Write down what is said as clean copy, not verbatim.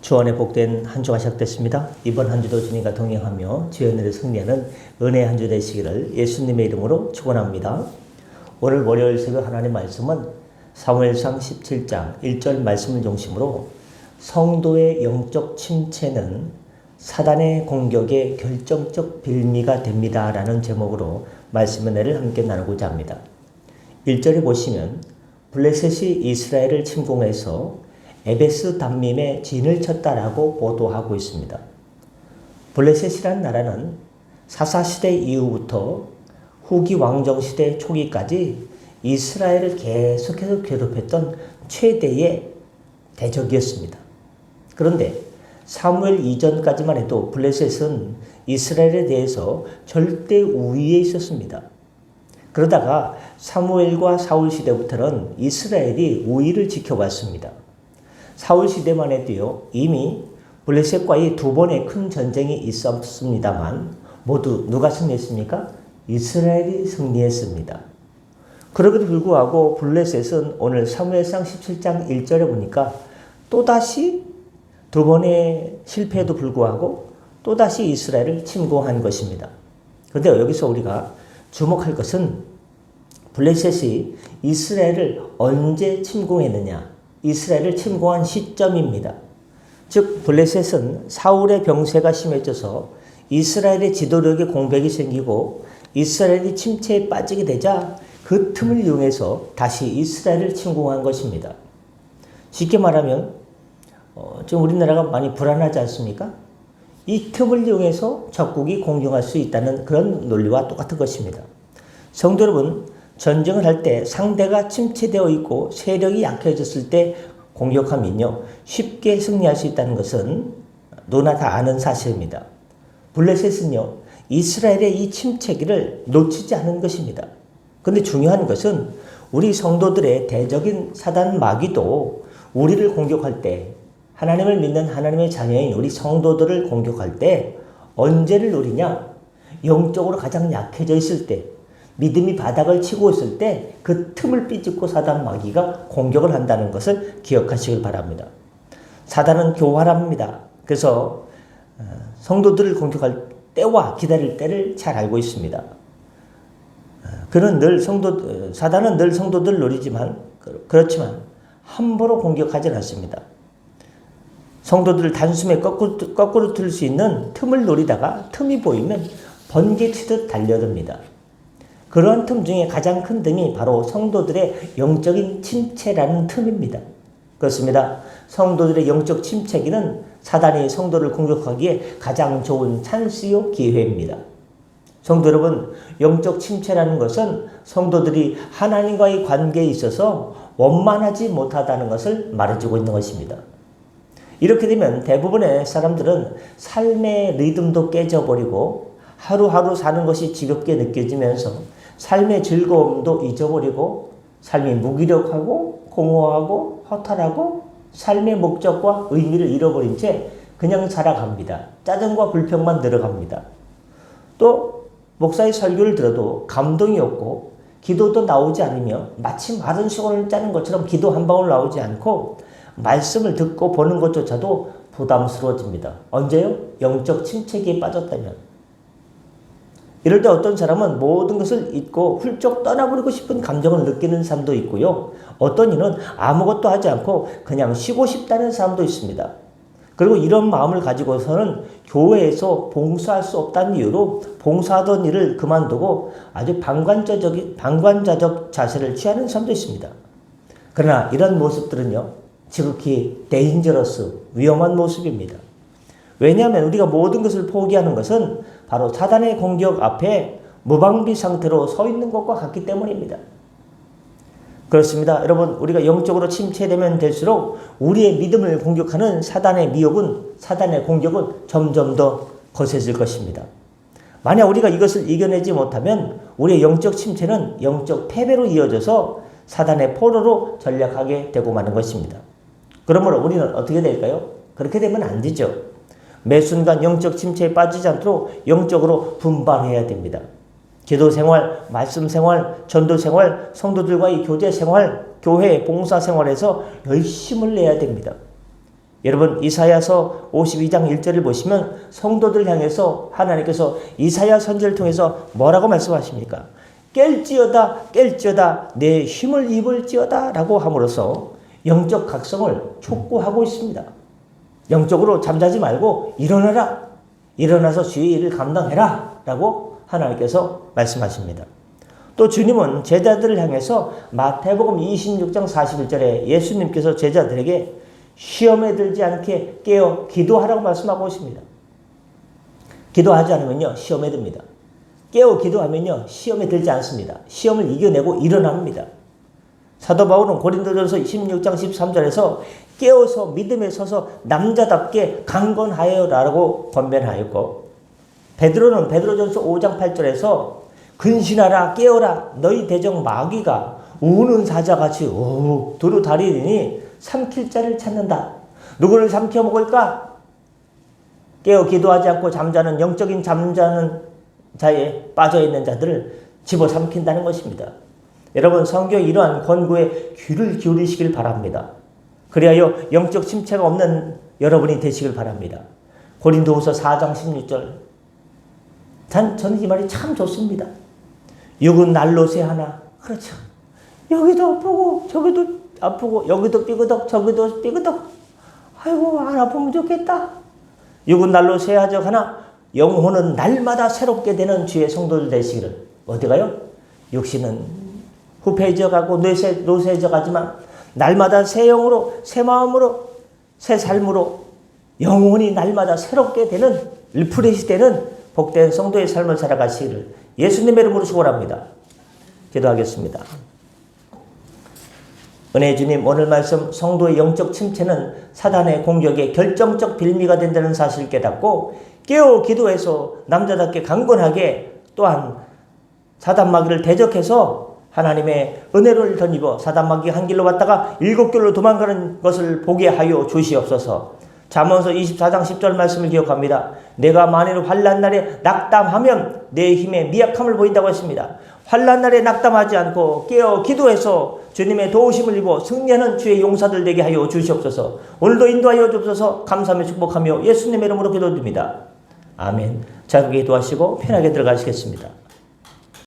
주안의 복된 한 주가 시작됐습니다. 이번 한 주도 주님과 동행하며 주의 은혜를 승리하는 은혜의 한 주 되시기를 예수님의 이름으로 축원합니다. 오늘 월요일 새벽 하나님의 말씀은 사무엘상 17장 1절 말씀을 중심으로 성도의 영적 침체는 사단의 공격의 결정적 빌미가 됩니다 라는 제목으로 말씀 은혜를 함께 나누고자 합니다. 1절에 보시면 블레셋이 이스라엘을 침공해서 에베스 담밈에 진을 쳤다라고 보도하고 있습니다. 블레셋이란 나라는 사사시대 이후부터 후기 왕정시대 초기까지 이스라엘을 계속해서 괴롭혔던 최대의 대적이었습니다. 그런데 사무엘 이전까지만 해도 블레셋은 이스라엘에 대해서 절대 우위에 있었습니다. 그러다가 사무엘과 사울 시대부터는 이스라엘이 우위를 지켜왔습니다. 사울 시대만 해도요, 이미 블레셋과의 두 번의 큰 전쟁이 있었습니다만 모두 누가 승리했습니까? 이스라엘이 승리했습니다. 그럼에도 불구하고 블레셋은 오늘 사무엘상 17장 1절에 보니까 또다시 두 번의 실패에도 불구하고 또다시 이스라엘을 침공한 것입니다. 그런데 여기서 우리가 주목할 것은 블레셋이 이스라엘을 언제 침공했느냐, 이스라엘을 침공한 시점입니다. 즉 블레셋은 사울의 병세가 심해져서 이스라엘의 지도력에 공백이 생기고 이스라엘이 침체에 빠지게 되자 그 틈을 이용해서 다시 이스라엘을 침공한 것입니다. 쉽게 말하면 지금 우리나라가 많이 불안하지 않습니까? 이 틈을 이용해서 적국이 공격할 수 있다는 그런 논리와 똑같은 것입니다. 성도 여러분, 전쟁을 할 때 상대가 침체되어 있고 세력이 약해졌을 때 공격하면요, 쉽게 승리할 수 있다는 것은 누구나 다 아는 사실입니다. 블레셋은요, 이스라엘의 이 침체기를 놓치지 않은 것입니다. 그런데 중요한 것은 우리 성도들의 대적인 사단 마귀도 우리를 공격할 때, 하나님을 믿는 하나님의 자녀인 우리 성도들을 공격할 때 언제를 노리냐? 영적으로 가장 약해져 있을 때, 믿음이 바닥을 치고 있을 때 그 틈을 삐집고 사단 마귀가 공격을 한다는 것을 기억하시길 바랍니다. 사단은 교활합니다. 그래서 성도들을 공격할 때와 기다릴 때를 잘 알고 있습니다. 사단은 늘 성도들을 노리지만 그렇지만 함부로 공격하지는 않습니다. 성도들을 단숨에 거꾸로 틀 수 있는 틈을 노리다가 틈이 보이면 번개치듯 달려듭니다. 그러한 틈 중에 가장 큰 틈이 바로 성도들의 영적인 침체라는 틈입니다. 그렇습니다. 성도들의 영적 침체기는 사단이 성도를 공격하기에 가장 좋은 찬스요 기회입니다. 성도 여러분, 영적 침체라는 것은 성도들이 하나님과의 관계에 있어서 원만하지 못하다는 것을 말해주고 있는 것입니다. 이렇게 되면 대부분의 사람들은 삶의 리듬도 깨져버리고 하루하루 사는 것이 지겹게 느껴지면서 삶의 즐거움도 잊어버리고 삶이 무기력하고 공허하고 허탈하고 삶의 목적과 의미를 잃어버린 채 그냥 살아갑니다. 짜증과 불평만 늘어갑니다. 또 목사의 설교를 들어도 감동이 없고 기도도 나오지 않으며 마치 마른 수건을 짜는 것처럼 기도 한 방울 나오지 않고 말씀을 듣고 보는 것조차도 부담스러워집니다. 언제요? 영적 침체기에 빠졌다면. 이럴 때 어떤 사람은 모든 것을 잊고 훌쩍 떠나버리고 싶은 감정을 느끼는 사람도 있고요. 어떤 이는 아무것도 하지 않고 그냥 쉬고 싶다는 사람도 있습니다. 그리고 이런 마음을 가지고서는 교회에서 봉사할 수 없다는 이유로 봉사하던 일을 그만두고 아주 방관자적 자세를 취하는 사람도 있습니다. 그러나 이런 모습들은요, 지극히 데인저러스, 위험한 모습입니다. 왜냐하면 우리가 모든 것을 포기하는 것은 바로 사단의 공격 앞에 무방비 상태로 서 있는 것과 같기 때문입니다. 그렇습니다. 여러분, 우리가 영적으로 침체되면 될수록 우리의 믿음을 공격하는 사단의 공격은 점점 더 거세질 것입니다. 만약 우리가 이것을 이겨내지 못하면 우리의 영적 침체는 영적 패배로 이어져서 사단의 포로로 전락하게 되고 마는 것입니다. 그러므로 우리는 어떻게 될까요? 그렇게 되면 안 되죠. 매 순간 영적 침체에 빠지지 않도록 영적으로 분발해야 됩니다. 기도 생활, 말씀 생활, 전도 생활, 성도들과의 교제 생활, 교회 봉사 생활에서 열심을 내야 됩니다. 여러분 이사야서 52장 1절을 보시면 성도들 향해서 하나님께서 이사야 선지자를 통해서 뭐라고 말씀하십니까? 깰지어다 내 힘을 입을지어다 라고 함으로써 영적 각성을 촉구하고 있습니다. 영적으로 잠자지 말고 일어나라. 일어나서 주의 일을 감당해라 라고 하나님께서 말씀하십니다. 또 주님은 제자들을 향해서 마태복음 26장 41절에 예수님께서 제자들에게 시험에 들지 않게 깨어 기도하라고 말씀하고 있습니다. 기도하지 않으면요 시험에 듭니다. 깨어 기도하면요 시험에 들지 않습니다. 시험을 이겨내고 일어납니다. 사도 바울은 고린도전서 16장 13절에서 깨어서 믿음에 서서 남자답게 강건하여라고 권면하였고, 베드로는 베드로전서 5장 8절에서 근신하라 깨어라 너희 대적 마귀가 우는 사자같이 우욱 두루 다리니 삼킬 자를 찾는다. 누구를 삼켜 먹을까? 깨어 기도하지 않고 잠자는 영적인 잠자는 자에 빠져있는 자들을 집어삼킨다는 것입니다. 여러분 성경 이러한 권고에 귀를 기울이시길 바랍니다. 그리하여 영적 침체가 없는 여러분이 되시길 바랍니다. 고린도후서 4장 16절 저는 이 말이 참 좋습니다. 육은 날로 새하나 그렇죠. 여기도 아프고 저기도 아프고 여기도 삐그덕 저기도 삐그덕 아이고 안 아프면 좋겠다. 육은 날로 새하저 하나 영혼은 날마다 새롭게 되는 주의 성도들 되시기를. 어디가요? 육신은 후패해져 가고 노쇠해져 가지만 날마다 새 영으로 새 마음으로 새 삶으로 영혼이 날마다 새롭게 되는 리프레시 되는 복된 성도의 삶을 살아가시기를 예수님의 이름으로 축원합니다. 기도하겠습니다. 은혜의 주님, 오늘 말씀 성도의 영적 침체는 사단의 공격에 결정적 빌미가 된다는 사실을 깨닫고 깨어 기도해서 남자답게 강건하게 또한 사단 마귀를 대적해서 하나님의 은혜를 덧입어 사단 마귀 한 길로 왔다가 7길로 도망가는 것을 보게 하여 주시옵소서. 잠언서 24장 10절 말씀을 기억합니다. 내가 만일 환난 날에 낙담하면 내 힘의 미약함을 보인다고 했습니다. 환난 날에 낙담하지 않고 깨어 기도해서 주님의 도우심을 입어 승리하는 주의 용사들 되게 하여 주시옵소서. 오늘도 인도하여 주옵소서. 감사하며 축복하며 예수님의 이름으로 기도드립니다. 아멘. 자, 기도하시고 편하게 들어가시겠습니다.